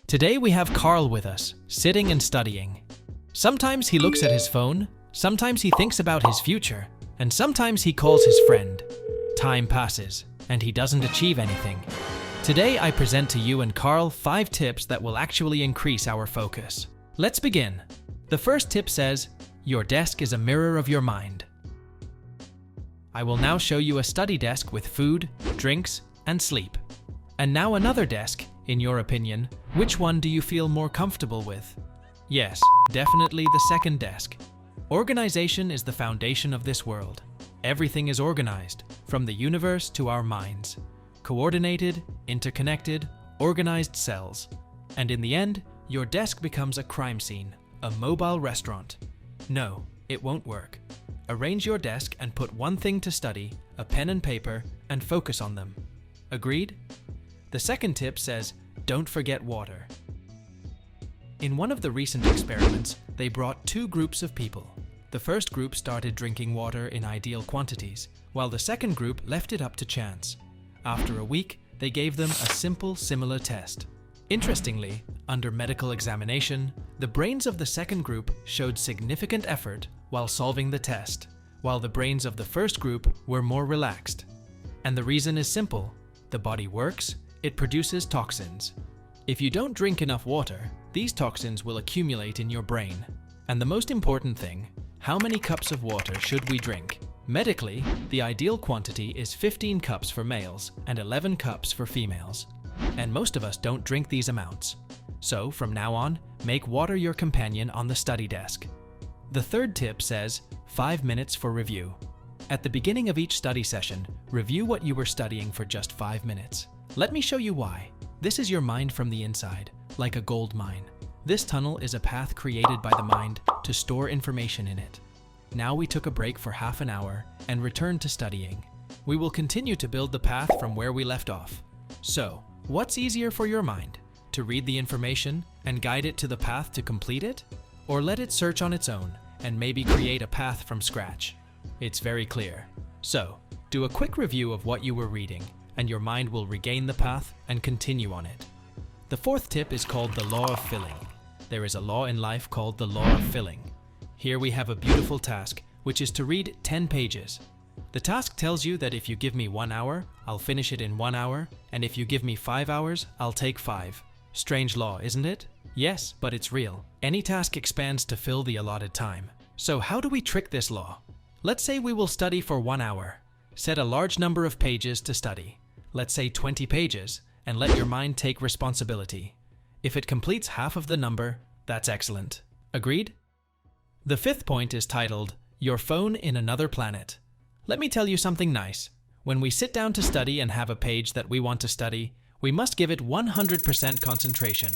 Today we have Carl with us, sitting and studying. Sometimes he looks at his phone, sometimes he thinks about his future, and sometimes he calls his friend. Time passes, and he doesn't achieve anything. Today I present to you and Carl 5 tips that will actually increase our focus. Let's begin. The first tip says, your desk is a mirror of your mind. I will now show you a study desk with food, drinks, and sleep. And now another desk. In your opinion, which one do you feel more comfortable with? Yes, definitely the second desk. Organization is the foundation of this world. Everything is organized, from the universe to our minds. Coordinated, interconnected, organized cells. And in the end, your desk becomes a crime scene, a mobile restaurant. No, it won't work. Arrange your desk and put one thing to study, a pen and paper, and focus on them. Agreed? The second tip says, don't forget water. In one of the recent experiments, they brought 2 groups of people. The first group started drinking water in ideal quantities, while the second group left it up to chance. After a week, they gave them a simple, similar test. Interestingly, under medical examination, the brains of the second group showed significant effort while solving the test, while the brains of the first group were more relaxed. And the reason is simple. The body works, it produces toxins. If you don't drink enough water, these toxins will accumulate in your brain. And the most important thing, how many cups of water should we drink? Medically, the ideal quantity is 15 cups for males and 11 cups for females. And most of us don't drink these amounts. So, from now on, make water your companion on the study desk. The third tip says, 5 minutes for review. At the beginning of each study session, review what you were studying for just 5 minutes. Let me show you why. This is your mind from the inside, like a gold mine. This tunnel is a path created by the mind to store information in it. Now we took a break for half an hour and returned to studying. We will continue to build the path from where we left off. So, what's easier for your mind? To read the information and guide it to the path to complete it? Or let it search on its own and maybe create a path from scratch? It's very clear. So, do a quick review of what you were reading, and your mind will regain the path and continue on it. The fourth tip is called the law of filling. There is a law in life called the law of filling. Here we have a beautiful task, which is to read 10 pages. The task tells you that if you give me 1 hour, I'll finish it in 1 hour, and if you give me 5 hours, I'll take 5. Strange law, isn't it? Yes, but it's real. Any task expands to fill the allotted time. So how do we trick this law? Let's say we will study for 1 hour. Set a large number of pages to study. Let's say 20 pages, and let your mind take responsibility. If it completes half of the number, that's excellent. Agreed? The fifth point is titled, Your Phone in Another Planet. Let me tell you something nice. When we sit down to study and have a page that we want to study, we must give it 100% concentration.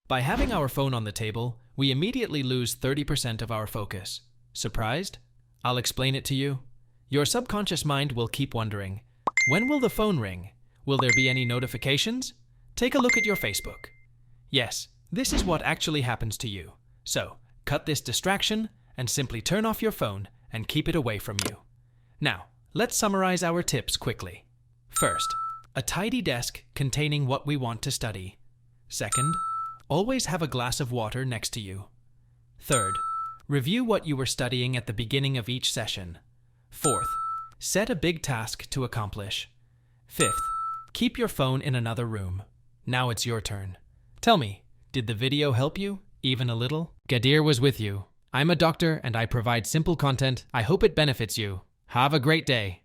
By having our phone on the table, we immediately lose 30% of our focus. Surprised? I'll explain it to you. Your subconscious mind will keep wondering, when will the phone ring? Will there be any notifications? Take a look at your Facebook. Yes, this is what actually happens to you. So, cut this distraction and simply turn off your phone and keep it away from you. Now, let's summarize our tips quickly. First, a tidy desk containing what we want to study. Second, always have a glass of water next to you. Third, review what you were studying at the beginning of each session. Fourth, set a big task to accomplish. Fifth, keep your phone in another room. Now it's your turn. Tell me, did the video help you? Even a little? Gadir was with you. I'm a doctor and I provide simple content. I hope it benefits you. Have a great day.